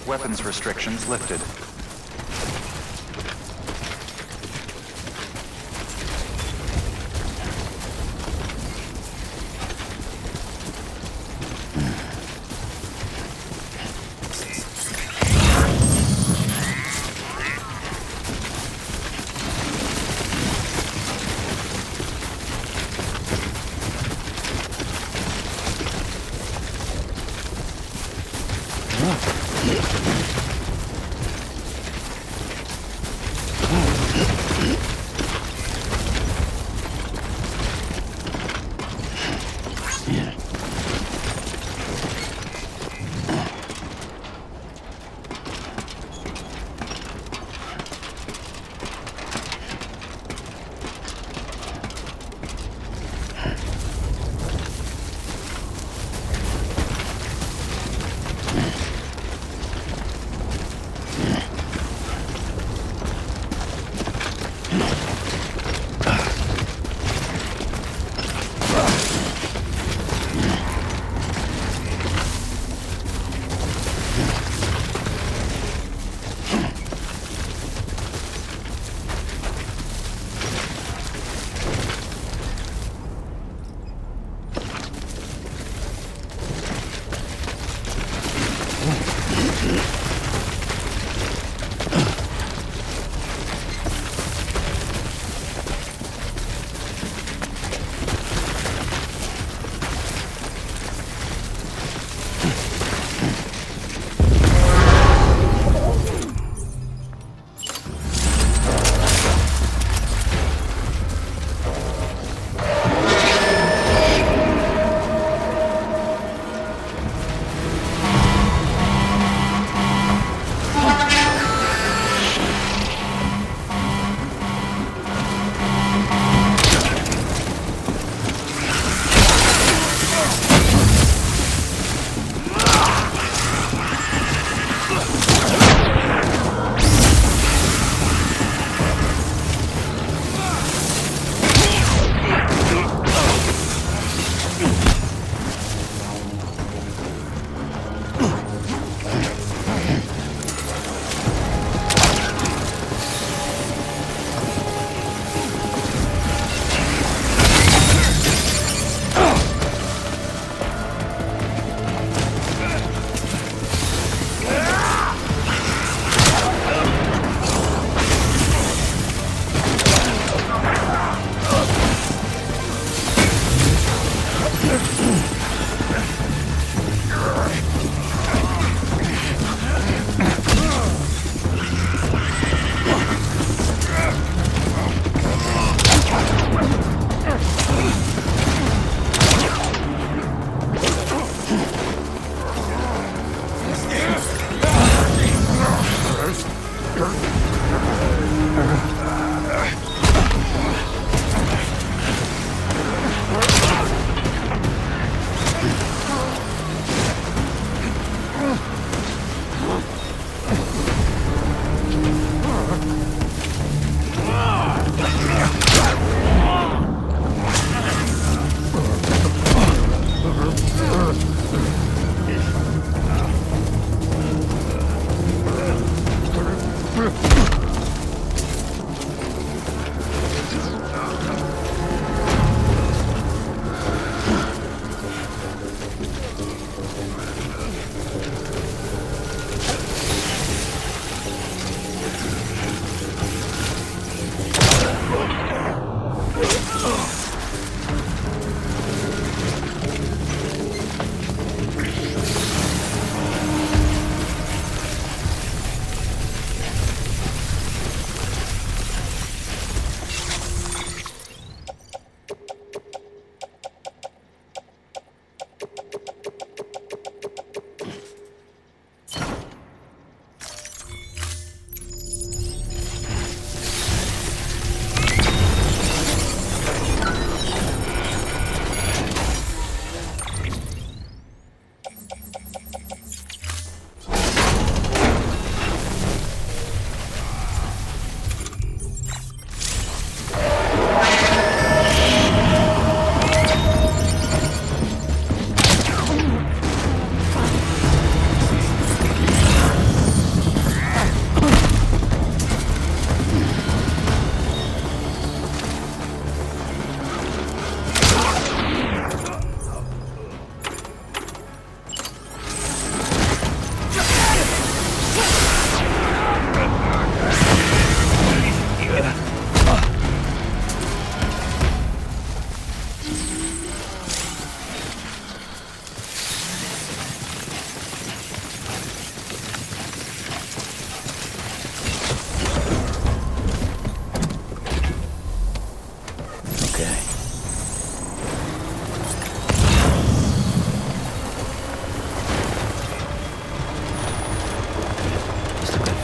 Weapons restrictions lifted.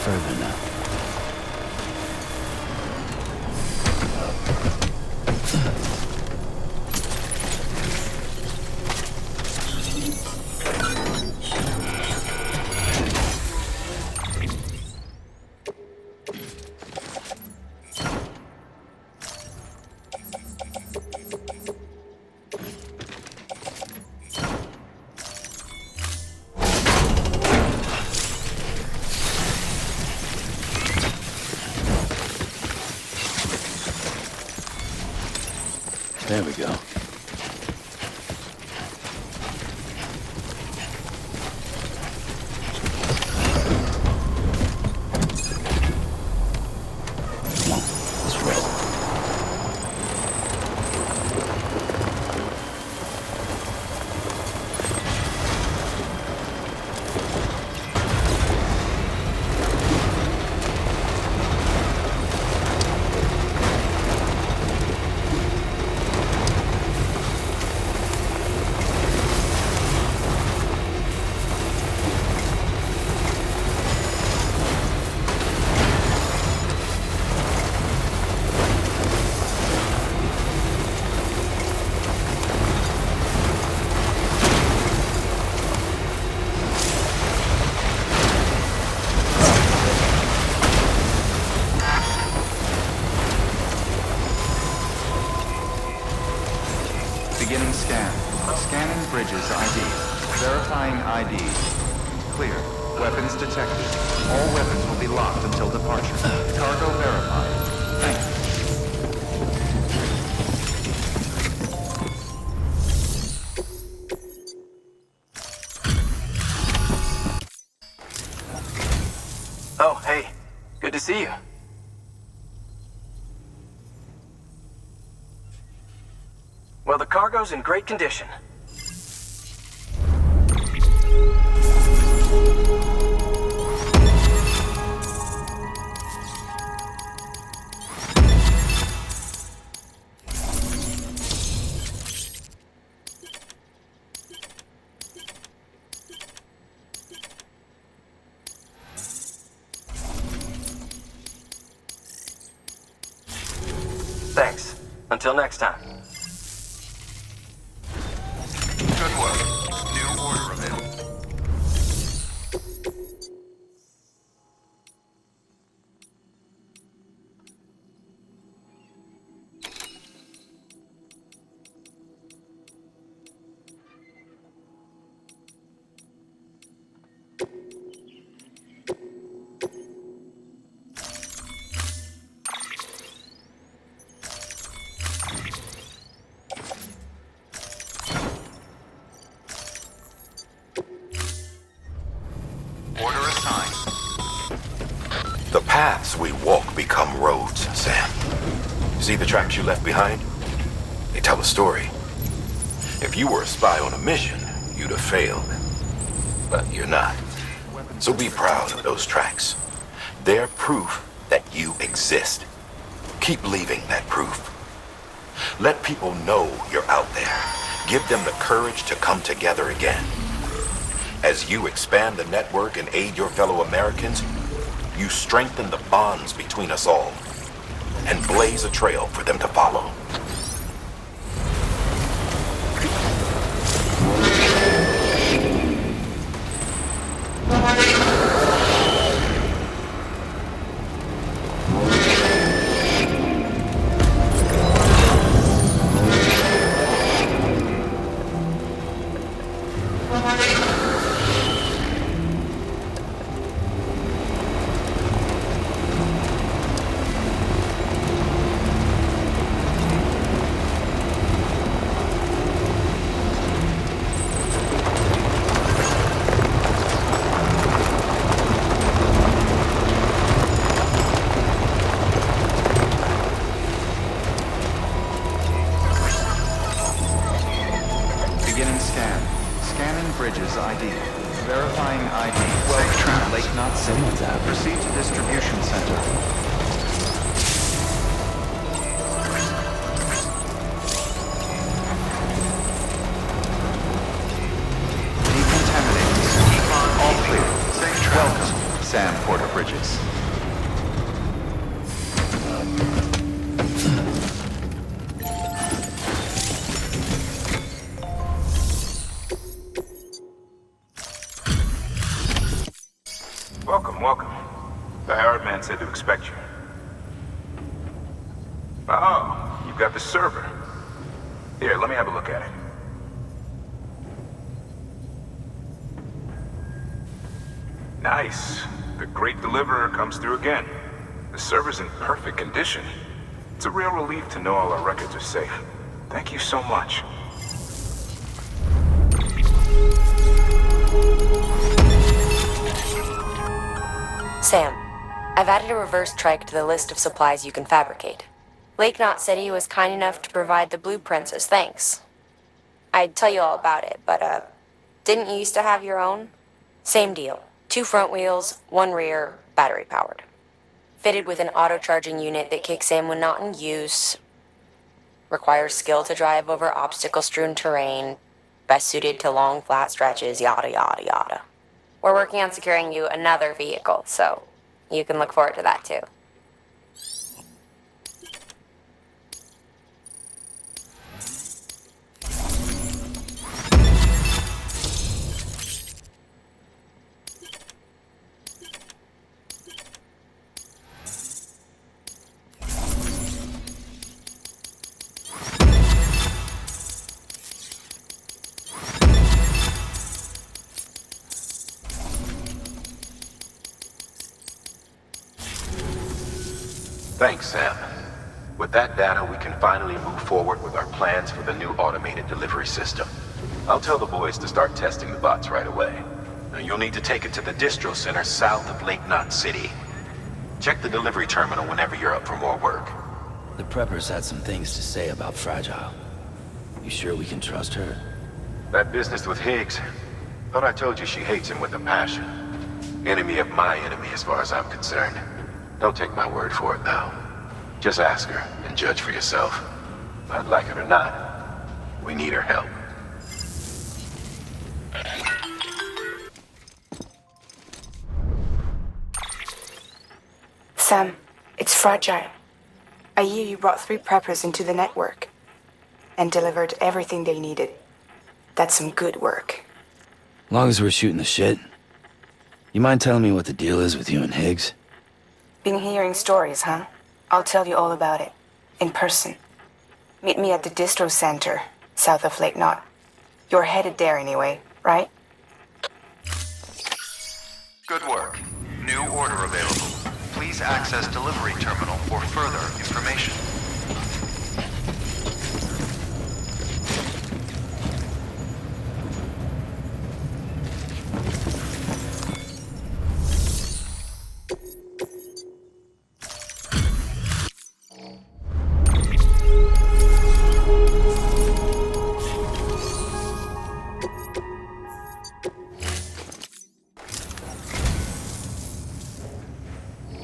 further now. There we go. Come on, let's rest. Beginning scan. Scanning bridges ID. Verifying ID. Clear. Weapons detected. All weapons will be locked until departure. Cargo verified. Thank you. Oh, hey. Good to see you. Well, the cargo's in great condition. Thanks. Until next time. Good work. New order available. Order assigned. The paths we walk become roads, Sam. See the tracks you left behind? They tell a story. If you were a spy on a mission, you'd have failed. But you're not. So be proud of those tracks. They're proof that you exist. Keep leaving that proof. Let people know you're out there. Give them the courage to come together again. As you expand the network and aid your fellow Americans, you strengthen the bonds between us all and blaze a trail for them to follow. Beginning scan. Scanning bridges ID. Verifying ID. Safe trap. Lake not safe. Someone's out. Proceed to distribution center. Decontaminating. All clear. Safe trap. Welcome. Sam Porter Bridges. Welcome, welcome. The hired man said to expect you. Oh, you've got the server. Here, let me have a look at it. Nice. The great deliverer comes through again. The server's in perfect condition. It's a real relief to know all our records are safe. Thank you so much. Sam, I've added a reverse trike to the list of supplies you can fabricate. Lake Knot said he was kind enough to provide the blueprints as thanks. I'd tell you all about it, but, didn't you used to have your own? Same deal. 2 front wheels, 1 rear, battery powered. Fitted with an auto-charging unit that kicks in when not in use. Requires skill to drive over obstacle-strewn terrain. Best suited to long, flat stretches, yada yada yada. We're working on securing you another vehicle, so you can look forward to that too. Thanks, Sam. With that data, we can finally move forward with our plans for the new automated delivery system. I'll tell the boys to start testing the bots right away. Now, you'll need to take it to the distro center south of Lake Knot City. Check the delivery terminal whenever you're up for more work. The preppers had some things to say about Fragile. You sure we can trust her? That business with Higgs, thought I told you she hates him with a passion. Enemy of my enemy as far as I'm concerned. Don't take my word for it, though. Just ask her and judge for yourself. I'd like it or not, we need her help. Sam, it's Fragile. I hear you brought 3 preppers into the network and delivered everything they needed. That's some good work. Long as we're shooting the shit. You mind telling me what the deal is with you and Higgs? Been hearing stories, huh? I'll tell you all about it. In person. Meet me at the distro center, south of Lake Knot. You're headed there anyway, right? Good work. New order available. Please access delivery terminal for further information.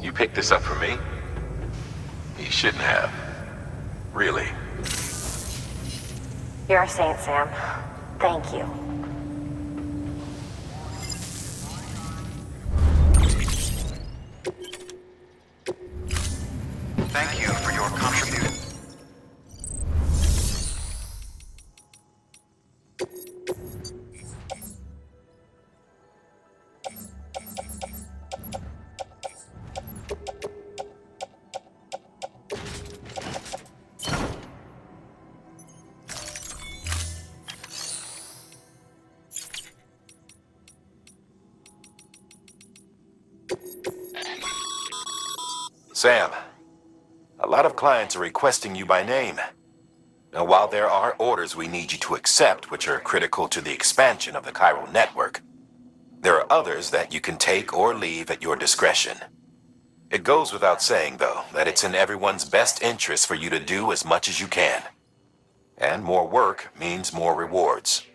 You picked this up for me? You shouldn't have. Really. You're a saint, Sam. Thank you. Thank you for your contribution. Sam, a lot of clients are requesting you by name. Now, while there are orders we need you to accept, which are critical to the expansion of the chiral network, there are others that you can take or leave at your discretion. It goes without saying, though, that it's in everyone's best interest for you to do as much as you can. And more work means more rewards.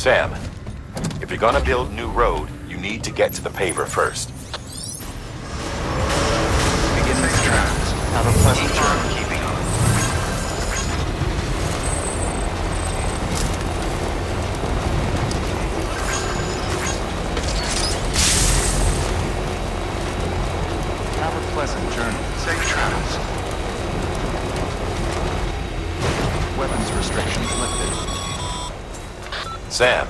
Sam, if you're gonna build new road, you need to get to the paver first. Begin this travels. Have a pleasant journey. Keeping on. Have a pleasant journey. Safe travels. Weapons restrictions lifted. Sam,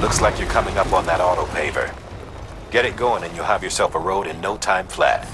looks like you're coming up on that auto paver. Get it going and you'll have yourself a road in no time flat.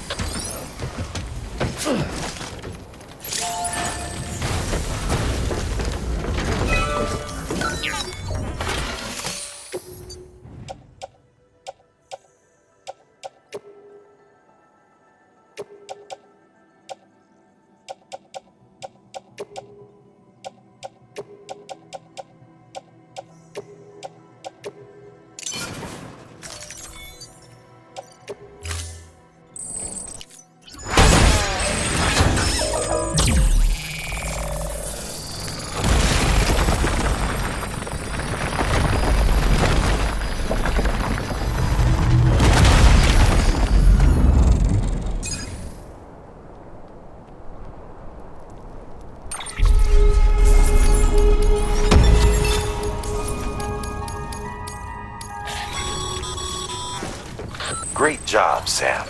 Great job, Sam.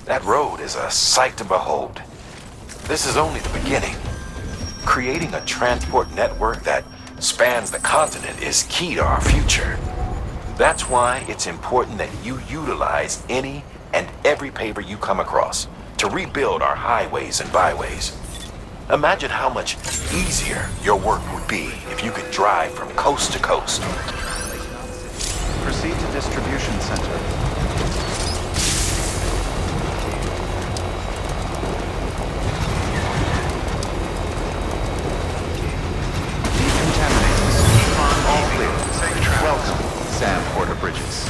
That road is a sight to behold. This is only the beginning. Creating a transport network that spans the continent is key to our future. That's why it's important that you utilize any and every paver you come across to rebuild our highways and byways. Imagine how much easier your work would be if you could drive from coast to coast. Proceed to distribution center. All clear. Welcome, Sam Porter Bridges.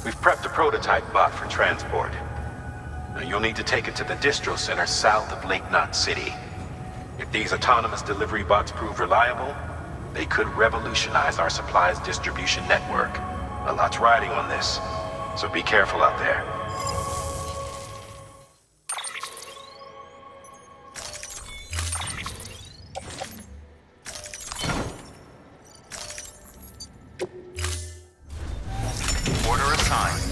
We've prepped a prototype bot for transport. Now you'll need to take it to the distro center south of Lake Knot City. If these autonomous delivery bots prove reliable, they could revolutionize our supplies distribution network. A lot's riding on this, so be careful out there. Order assigned.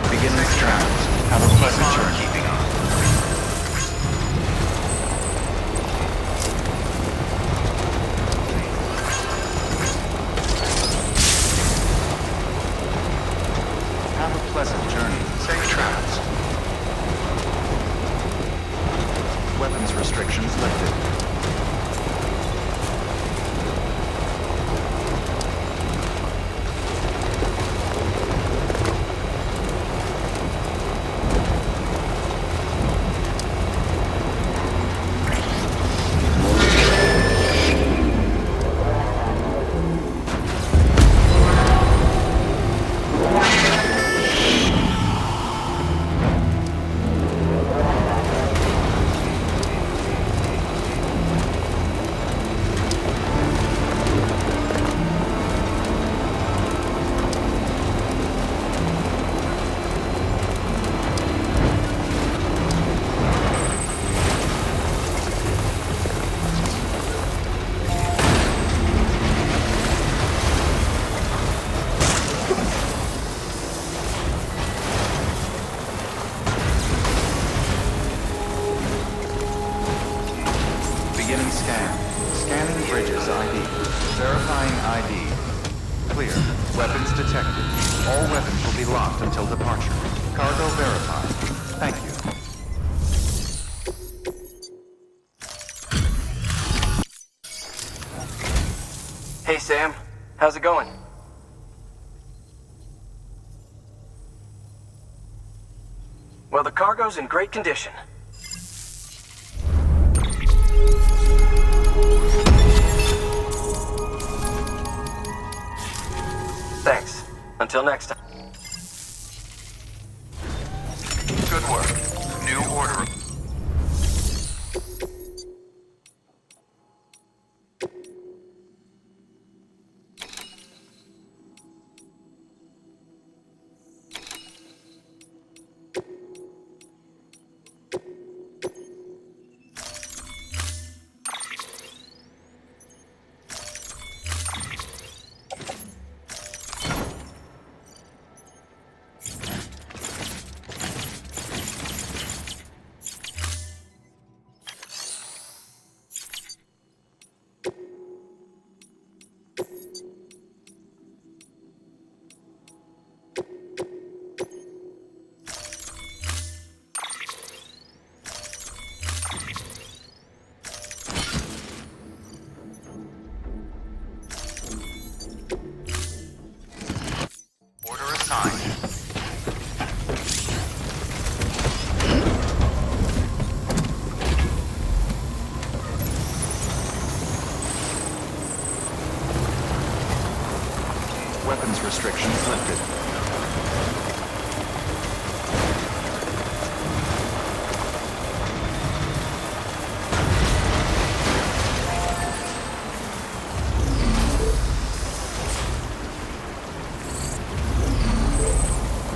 Begin next round. Have a pleasant journey. Keeping on. Have a pleasant journey. Safe travels. Weapons restrictions lifted. Beginning scan. Scanning bridges ID. Verifying ID. Clear. Weapons detected. All weapons will be locked until departure. Cargo verified. Thank you. Hey, Sam. How's it going? Well, the cargo's in great condition. Thanks. Until next time. Good work. New order. Order assigned. Weapons restrictions lifted.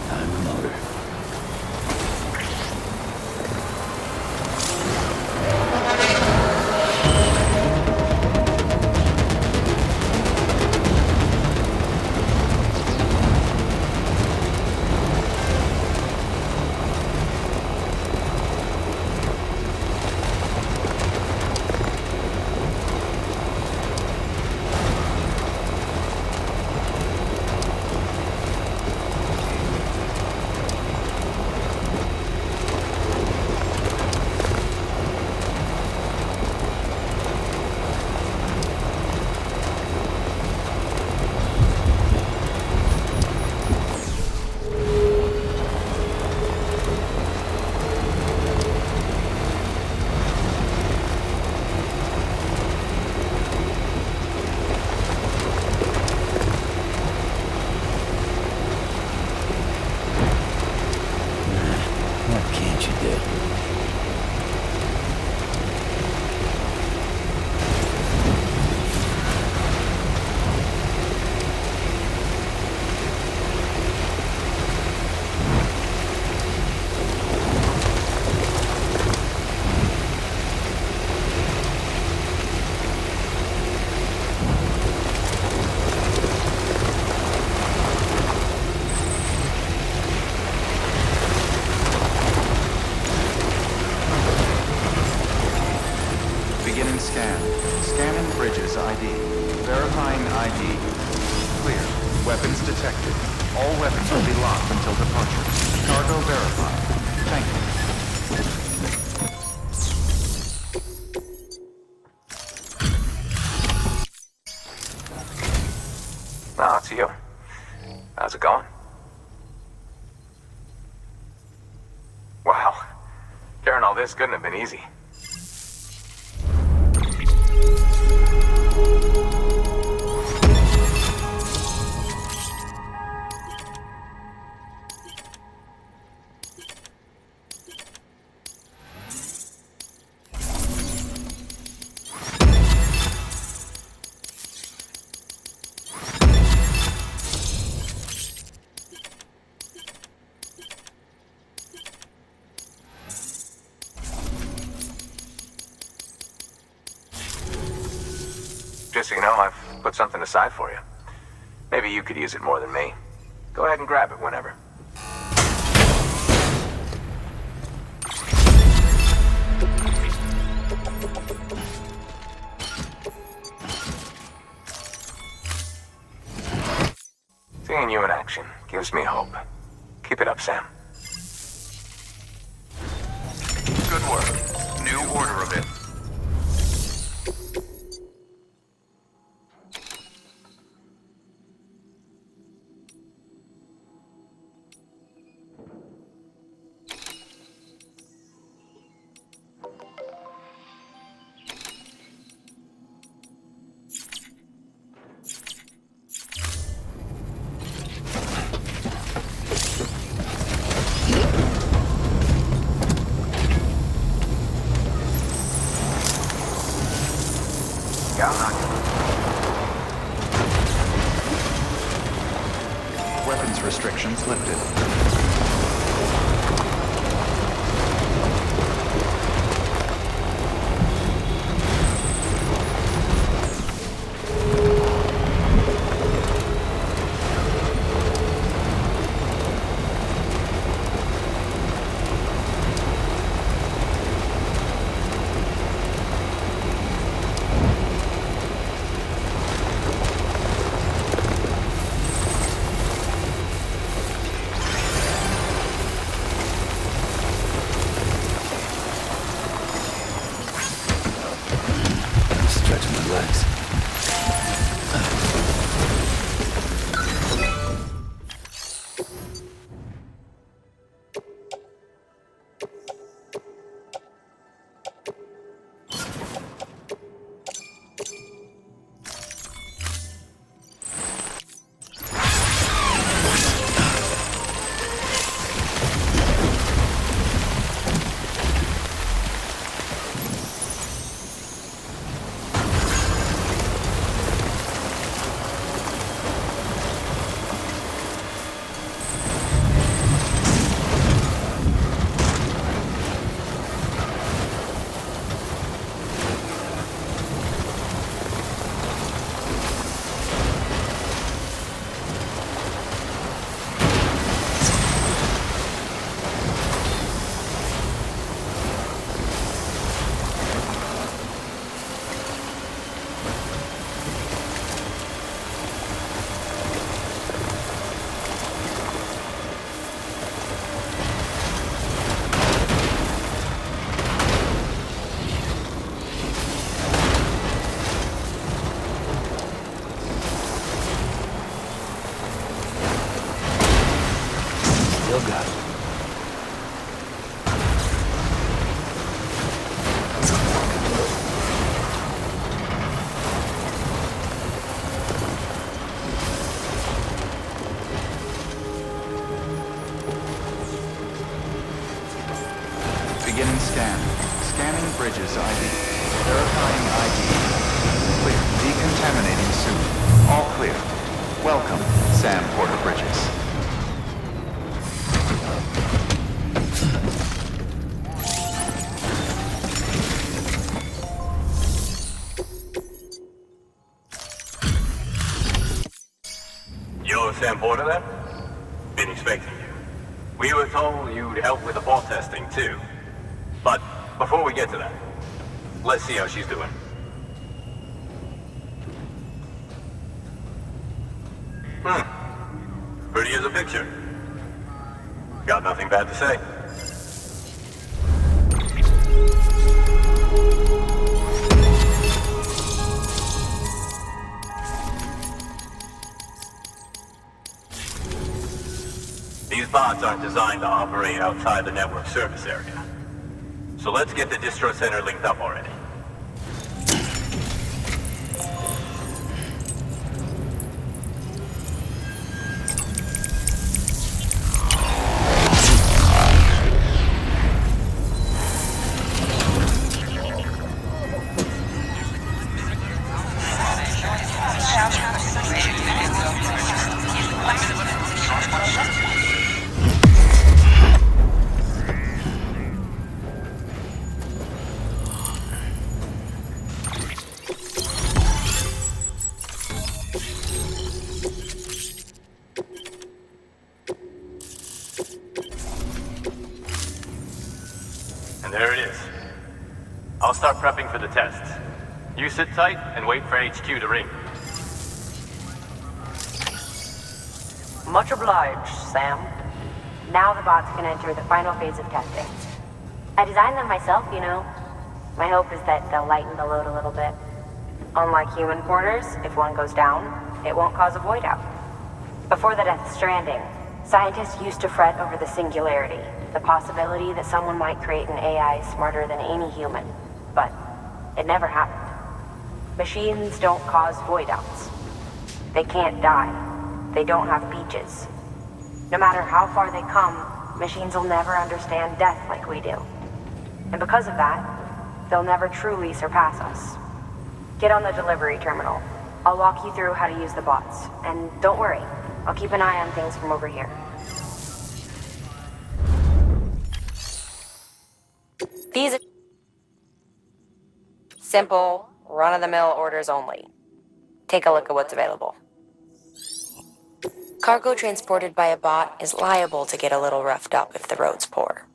Time to motor. Beginning scan. Scanning bridges ID. Verifying ID. Clear. Weapons detected. All weapons will be locked until departure. Cargo verified. Thank you. Oh, it's you. How's it going? Wow. Carrying all this couldn't have been easy. Just so you know, I've put something aside for you. Maybe you could use it more than me. Go ahead and grab it whenever. Seeing you in action gives me hope. Keep it up, Sam. Good work. New order of it. Weapons restrictions lifted. Stretching my legs. Still got it. Beginning scan. Scanning bridges ID. Verifying ID. Clear. Decontaminating suit. All clear. Welcome, Sam Porter Bridges. You're Sam Porter then? Been expecting you. We were told you'd help with the bot testing too. But before we get to that, let's see how she's doing. Got nothing bad to say. These bots aren't designed to operate outside the network service area. So let's get the distro center linked up already. And there it is. I'll start prepping for the tests. You sit tight and wait for HQ to ring. Much obliged, Sam. Now the bots can enter the final phase of testing. I designed them myself, you know. My hope is that they'll lighten the load a little bit. Unlike human porters, if one goes down, it won't cause a void out. Before the death of Stranding, scientists used to fret over the singularity, the possibility that someone might create an AI smarter than any human. But it never happened. Machines don't cause void outs. They can't die. They don't have beaches. No matter how far they come, machines will never understand death like we do. And because of that, they'll never truly surpass us. Get on the delivery terminal. I'll walk you through how to use the bots. And don't worry, I'll keep an eye on things from over here. These are simple, run-of-the-mill orders only. Take a look at what's available. Cargo transported by a bot is liable to get a little roughed up if the road's poor.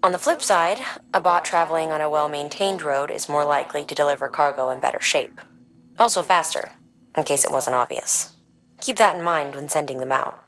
On the flip side, a bot traveling on a well-maintained road is more likely to deliver cargo in better shape. Also faster, in case it wasn't obvious. Keep that in mind when sending them out.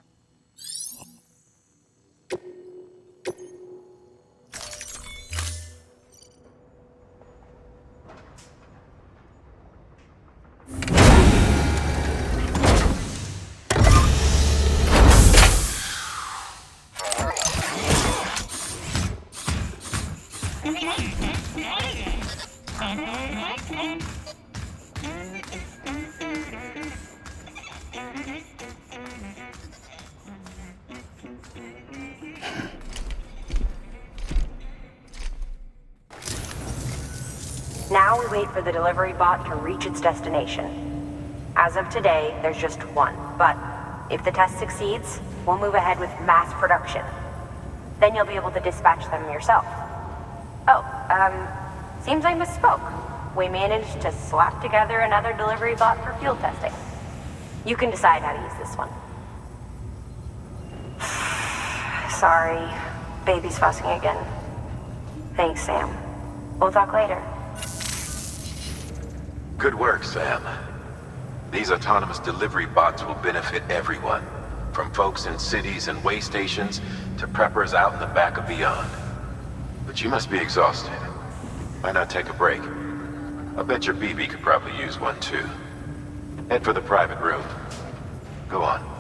Now we wait for the delivery bot to reach its destination. As of today, there's just one, but if the test succeeds, we'll move ahead with mass production. Then you'll be able to dispatch them yourself. Oh, seems I misspoke. We managed to slap together another delivery bot for field testing. You can decide how to use this one. Sorry, baby's fussing again. Thanks, Sam. We'll talk later. Good work, Sam. These autonomous delivery bots will benefit everyone, from folks in cities and way stations to preppers out in the back and beyond. But you must be exhausted. Why not take a break? I bet your BB could probably use one too. Head for the private room. Go on.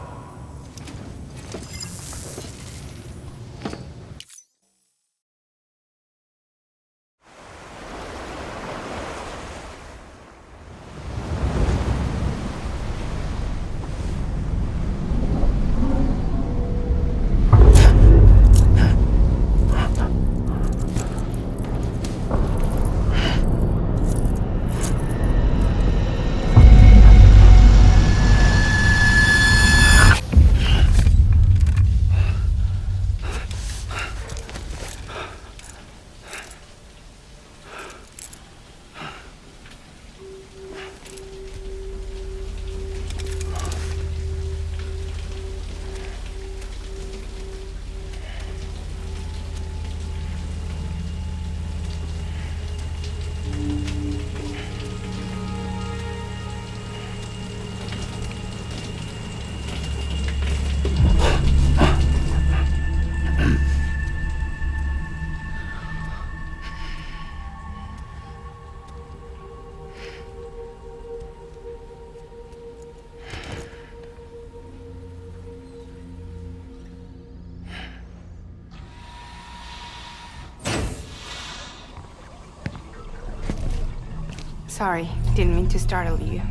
Sorry, didn't mean to startle you.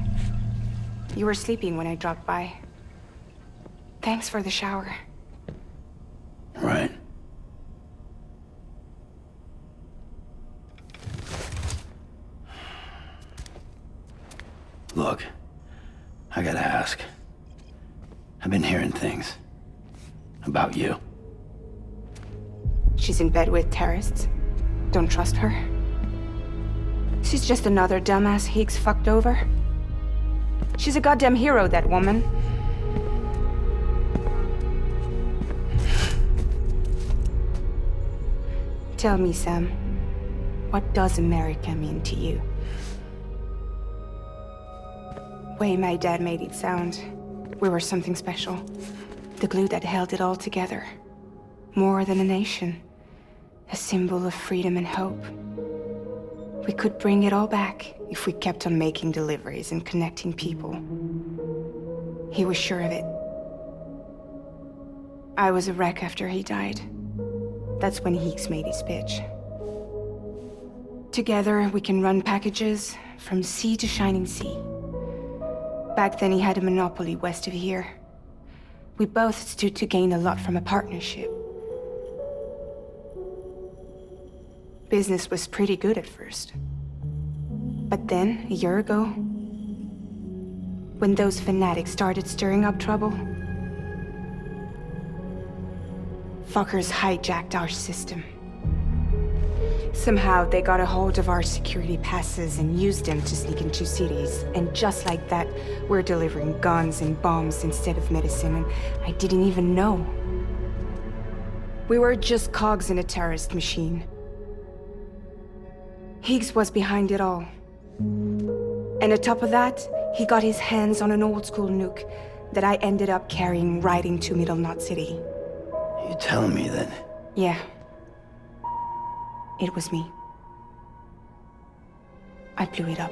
You were sleeping when I dropped by. Thanks for the shower. Right. Look, I gotta ask. I've been hearing things about you. She's in bed with terrorists. Don't trust her. She's just another dumbass Higgs fucked over. She's a goddamn hero, that woman. Tell me, Sam, what does America mean to you? Way my dad made it sound, we were something special. The glue that held it all together. More than a nation. A symbol of freedom and hope. We could bring it all back if we kept on making deliveries and connecting people. He was sure of it. I was a wreck after he died. That's when Higgs made his pitch. Together, we can run packages from sea to shining sea. Back then, he had a monopoly west of here. We both stood to gain a lot from a partnership. Business was pretty good at first. But then, a year ago, when those fanatics started stirring up trouble, fuckers hijacked our system. Somehow, they got a hold of our security passes and used them to sneak into cities. And just like that, we're delivering guns and bombs instead of medicine, and I didn't even know. We were just cogs in a terrorist machine. Higgs was behind it all. And on top of that, he got his hands on an old-school nuke that I ended up carrying right into Middle Knot City. You telling me that? Yeah. It was me. I blew it up.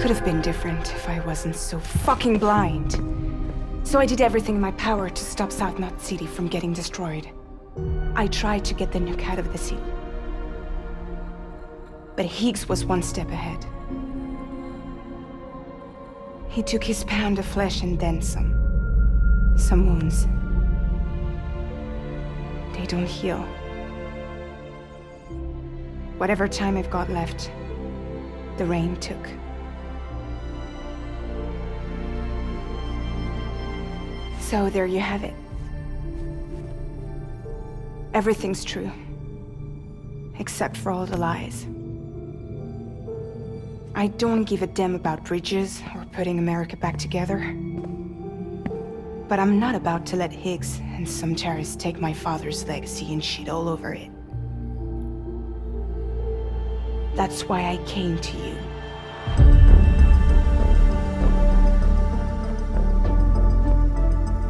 Could have been different if I wasn't so fucking blind. So I did everything in my power to stop South Knot City from getting destroyed. I tried to get the nuke out of the city. But Higgs was one step ahead. He took his pound of flesh and then some. Some wounds. They don't heal. Whatever time I've got left, the rain took. So there you have it. Everything's true. Except for all the lies. I don't give a damn about bridges or putting America back together. But I'm not about to let Higgs and some terrorists take my father's legacy and shit all over it. That's why I came to you.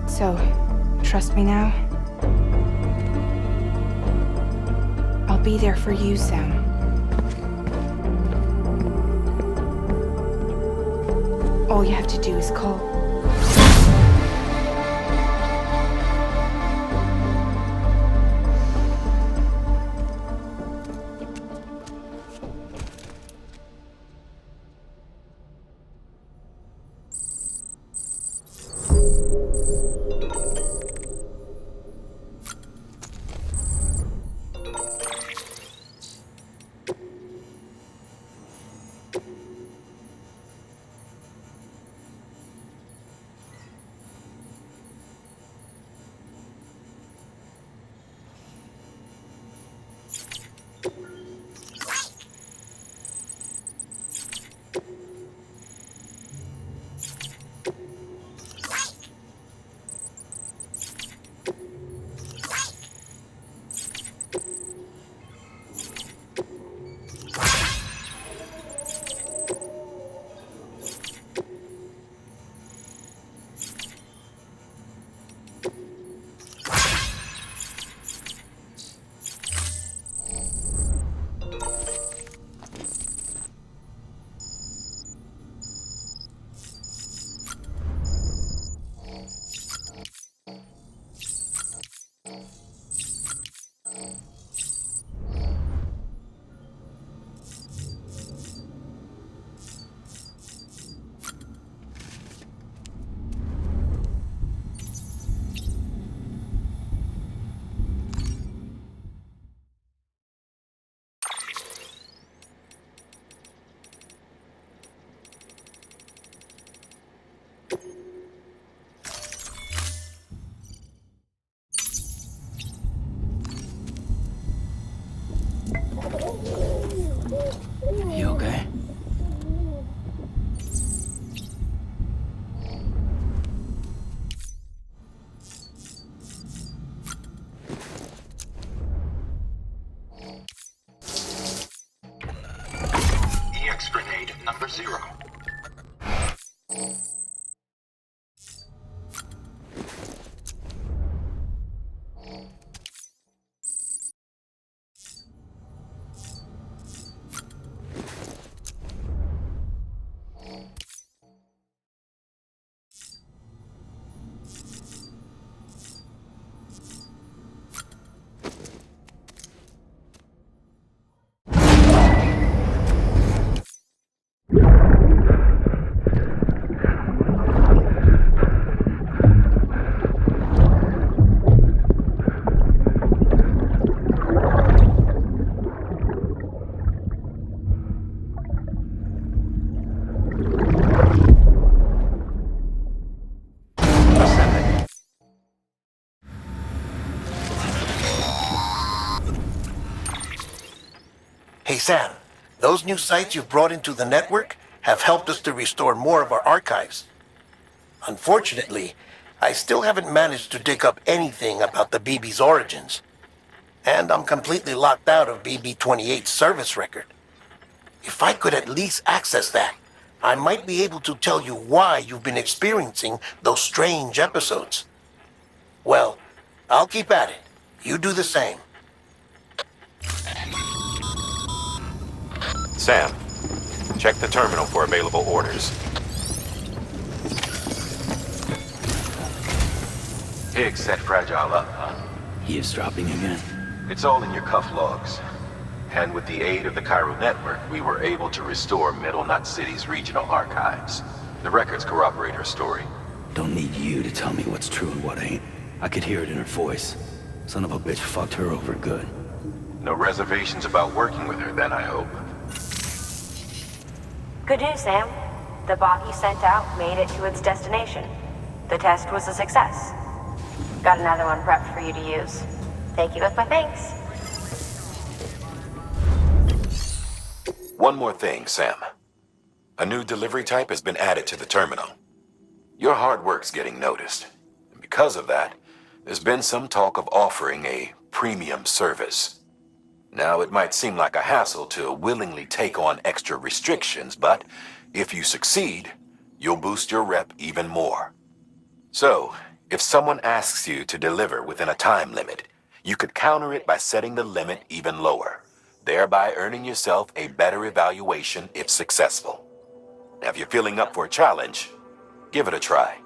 So, trust me now? I'll be there for you, Sam. All you have to do is call. You okay? EX grenade number 0. Hey Sam, those new sites you've brought into the network have helped us to restore more of our archives. Unfortunately, I still haven't managed to dig up anything about the BB's origins. And I'm completely locked out of BB-28's service record. If I could at least access that, I might be able to tell you why you've been experiencing those strange episodes. Well, I'll keep at it. You do the same. Sam, check the terminal for available orders. Higgs set Fragile up, huh? Eavesdropping again. It's all in your cuff logs. And with the aid of the Cairo network, we were able to restore Middle Knot City's regional archives. The records corroborate her story. Don't need you to tell me what's true and what ain't. I could hear it in her voice. Son of a bitch fucked her over good. No reservations about working with her then, I hope. Good news, Sam. The bot you sent out made it to its destination. The test was a success. Got another one prepped for you to use. Take you with my thanks. One more thing, Sam. A new delivery type has been added to the terminal. Your hard work's getting noticed. And because of that, there's been some talk of offering a premium service. Now, it might seem like a hassle to willingly take on extra restrictions, but if you succeed, you'll boost your rep even more. So, if someone asks you to deliver within a time limit, you could counter it by setting the limit even lower, thereby earning yourself a better evaluation if successful. Now, if you're feeling up for a challenge, give it a try.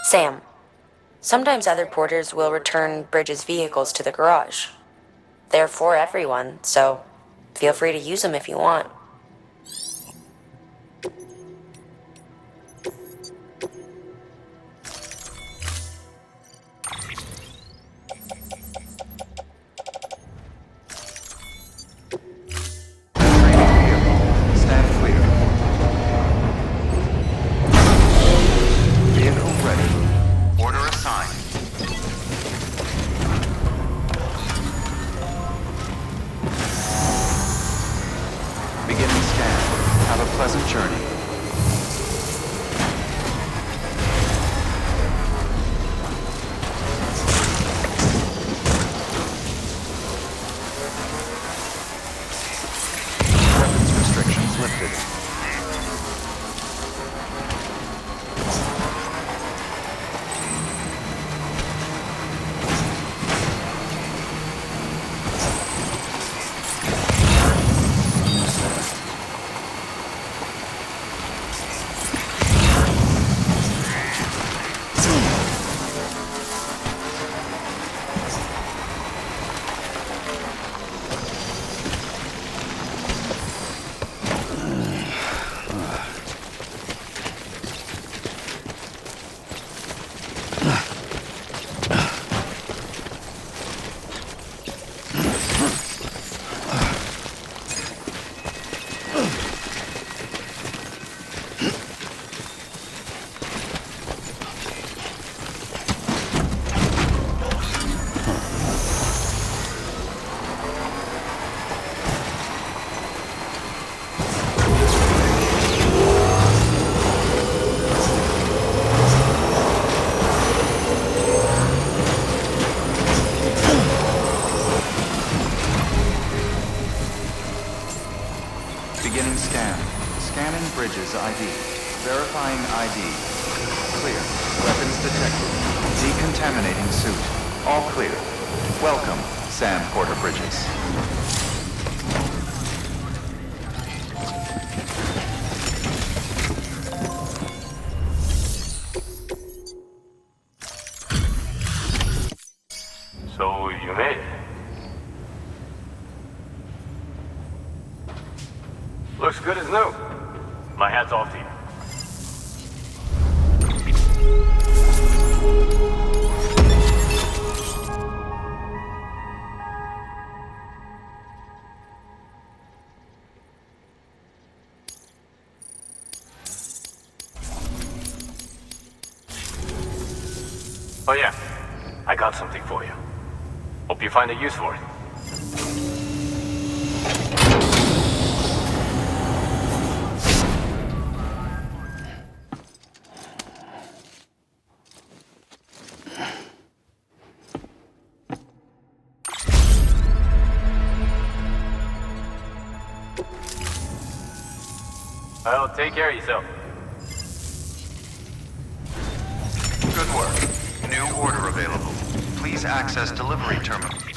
Sam, sometimes other porters will return Bridges' vehicles to the garage. They're for everyone, so feel free to use them if you want. Stand clear. Vehicle ready. Order assigned. detected. Decontaminating suit. All clear. Welcome, Sam Porter Bridges. So you made it. Looks good as new. My hat's off to you. Oh yeah, I got something for you. Hope you find a use for it. Well, take care of yourself. Good work. New order available. Please access delivery terminal.